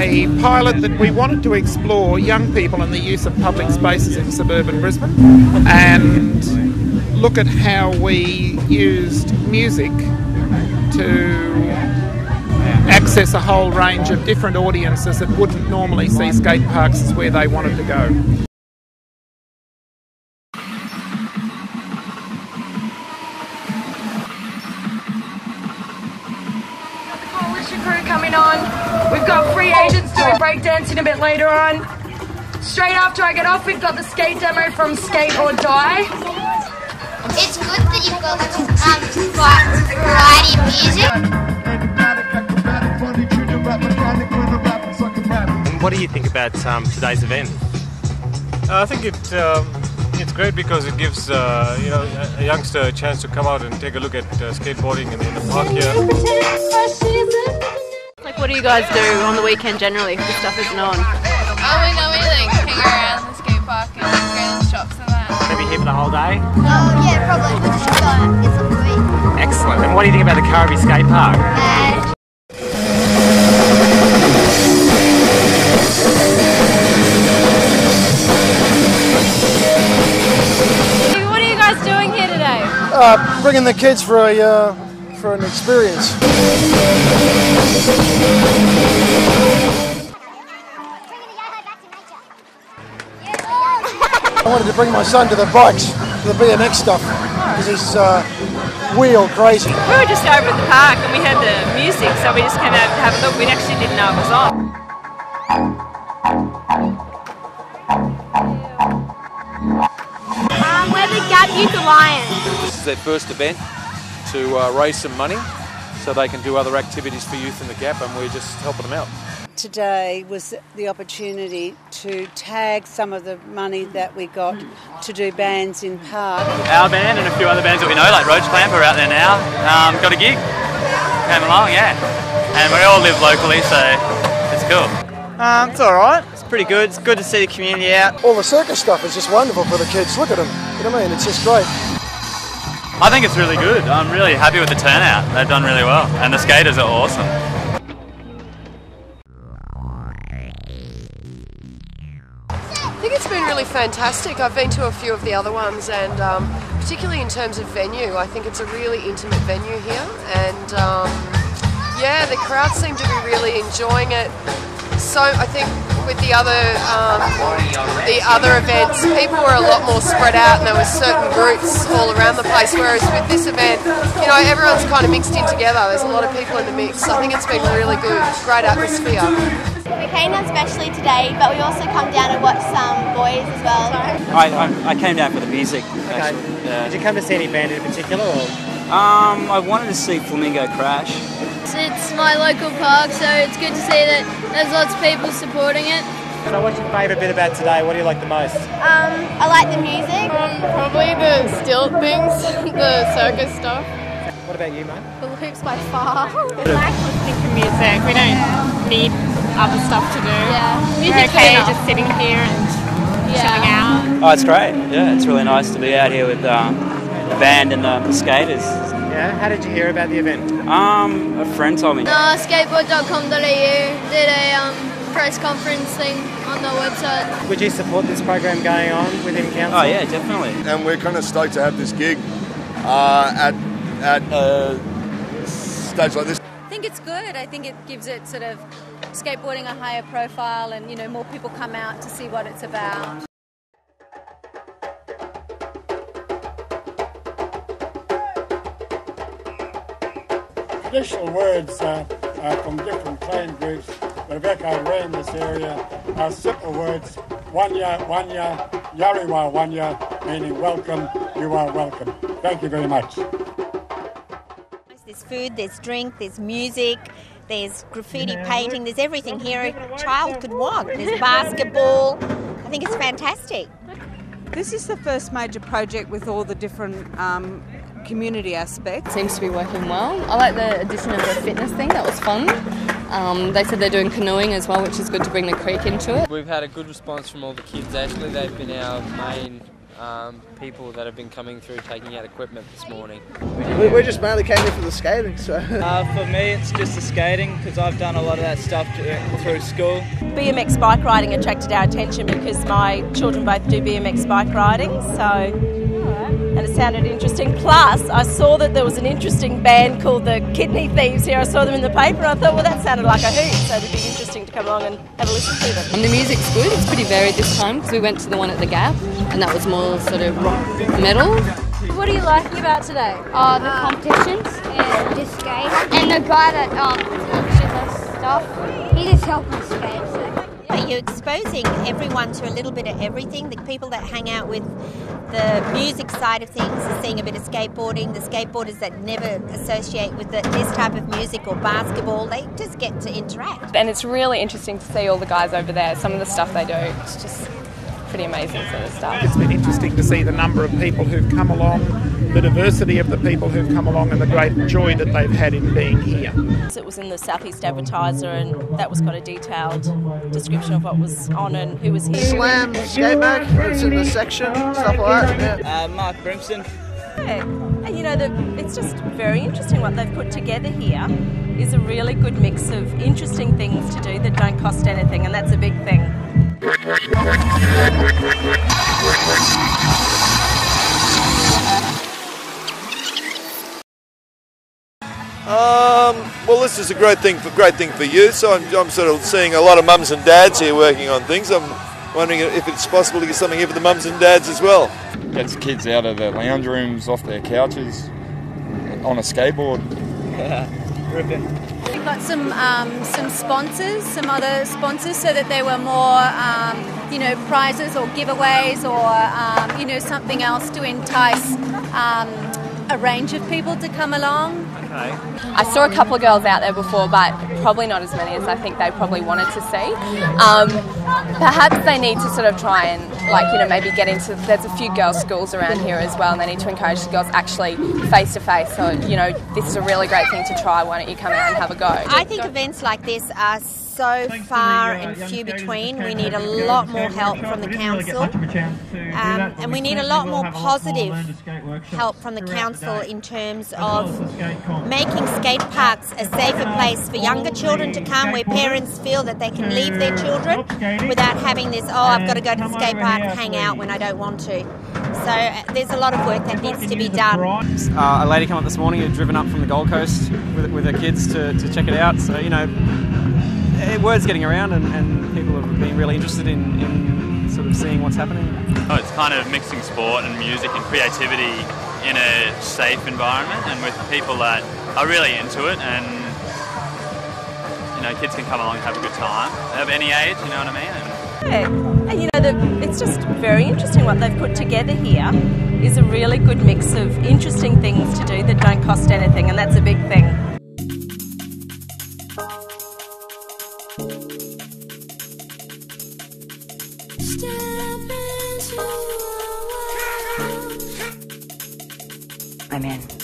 a pilot that we wanted to explore young people and the use of public spaces in suburban Brisbane and look at how we used music to access a whole range of different audiences that wouldn't normally see skate parks as where they wanted to go. Crew coming on. We've got free agents doing breakdancing a bit later on. Straight after I get off, we've got the skate demo from Skate or Die. It's good that you've got variety of music. What do you think about today's event? I think it's great because it gives a youngster a chance to come out and take a look at skateboarding in the park here. Like, what do you guys do on the weekend generally if this stuff isn't on? Oh, we normally hang around the skate park and go to the shops and that. Maybe here for the whole day? Oh yeah, probably. We'll just go and get some food. Excellent. And what do you think about the Currabee skate park? What are you guys doing here today? Bringing the kids for an experience. I wanted to bring my son to the bikes, to the BMX stuff, because he's wheel crazy. We were just over at the park and we heard the music, so we just came out to have a look. We actually didn't know it was on. We're the Gap Youth Alliance. This is their first event to raise some money so they can do other activities for youth in the Gap, and we're just helping them out. Today was the opportunity to tag some of the money that we got to do bands in park. Our band and a few other bands that we know, like Roach Clamp, are out there now. Got a gig, came along, yeah. And we all live locally, so it's cool. It's alright, it's pretty good. It's good to see the community out. All the circus stuff is just wonderful for the kids. Look at them, you know what I mean? It's just great. I think it's really good. I'm really happy with the turnout. They've done really well, and the skaters are awesome. I think it's been really fantastic. I've been to a few of the other ones, and particularly in terms of venue, I think it's a really intimate venue here, and yeah, the crowd seem to be really enjoying it. So I think with the other events, people were a lot more spread out, and there were certain groups all around the place. Whereas with this event, you know, everyone's kind of mixed in together. There's a lot of people in the mix. I think it's been really good. Great atmosphere. We came down especially today, but we also come down and watch some boys as well. I came down for the music. Okay. Did you come to see any band in particular? Or? I wanted to see Flamingo Crash. It's my local park, so it's good to see that there's lots of people supporting it. So what's your favourite bit about today? What do you like the most? I like the music. Probably the stilt things, the circus stuff. What about you, mate? The hoops by far. We like listening to music. We don't need other stuff to do. Yeah. We're okay just sitting here and chilling out. Oh, it's great. Yeah, it's really nice to be out here with the band and the skaters. Yeah, how did you hear about the event? A friend told me. Skateboard.com.au did a press conference thing on the website. Would you support this program going on within council? Oh yeah, definitely. And we're kind of stoked to have this gig at a stage like this. I think it's good. I think it gives it sort of skateboarding a higher profile, and you know, more people come out to see what it's about. Traditional words from different clan groups that have echoed around this area are simple words: wanya, wanya, yariwa, wanya, meaning welcome, you are welcome. Thank you very much. There's food, there's drink, there's music, there's graffiti painting, there's everything here a child could want. There's basketball. I think it's fantastic. This is the first major project with all the different community aspects. Seems to be working well. I like the addition of the fitness thing, that was fun. They said they're doing canoeing as well, which is good to bring the creek into it. We've had a good response from all the kids actually. They've been our main people that have been coming through taking out equipment this morning. We just mainly came here for the skating, so... For me, it's just the skating, because I've done a lot of that stuff through school. BMX bike riding attracted our attention because my children both do BMX bike riding, and it sounded interesting. Plus, I saw that there was an interesting band called the Kidney Thieves here. I saw them in the paper and I thought, well, that sounded like a hoot, so it'd be interesting to come along and have a listen to them. And the music's good, it's pretty varied this time because we went to the one at the Gap and that was more sort of rock metal. What are you liking about today? The competitions and the skate. And the guy that teaches us stuff, he just helped us skate. So. Yeah, you're exposing everyone to a little bit of everything. The people that hang out with the music side of things are seeing a bit of skateboarding. The skateboarders that never associate with this type of music or basketball, they just get to interact. And it's really interesting to see all the guys over there, some of the stuff they do. It's just pretty amazing sort of stuff. It's been interesting to see the number of people who've come along, the diversity of the people who've come along and the great joy that they've had in being here. It was in the Southeast Advertiser and that was got a detailed description of what was on and who was here. Slam, skate mag, it's in the section, stuff like that. Yeah. Mark Brimson. Yeah. And you know, it's just very interesting what they've put together here is a really good mix of interesting things to do that don't cost anything, and that's a big thing. Well, this is a great thing for youth. So I'm sort of seeing a lot of mums and dads here working on things. I'm wondering if it's possible to get something here for the mums and dads as well. Gets kids out of the lounge rooms, off their couches, on a skateboard. Yeah, ripping. We've got some sponsors, some other sponsors, so that there were more, prizes or giveaways or, something else to entice a range of people to come along. Okay. I saw a couple of girls out there before, but probably not as many as I think they probably wanted to see. Perhaps they need to sort of try and, maybe get into... There's a few girls' schools around here as well, and they need to encourage the girls actually face-to-face. So, this is a really great thing to try. Why don't you come out and have a go? I think events like this are so far and few between. We need a lot more help from the council, and we need a lot more positive help from the council in terms of making skate parks a safer place for younger children to come, where parents feel that they can leave their children without having this, I've got to go to the skate park and hang out when I don't want to. So there's a lot of work that needs to be done. A lady came up this morning who'd driven up from the Gold Coast with her kids to check it out. So, word's getting around and people have been really interested in sort of seeing what's happening. It's kind of mixing sport and music and creativity in a safe environment and with people that are really into it, and kids can come along and have a good time of any age, you know what I mean? Yeah, and it's just very interesting what they've put together here is a really good mix of interesting things to do that don't cost anything, and that's a big thing. I'm in.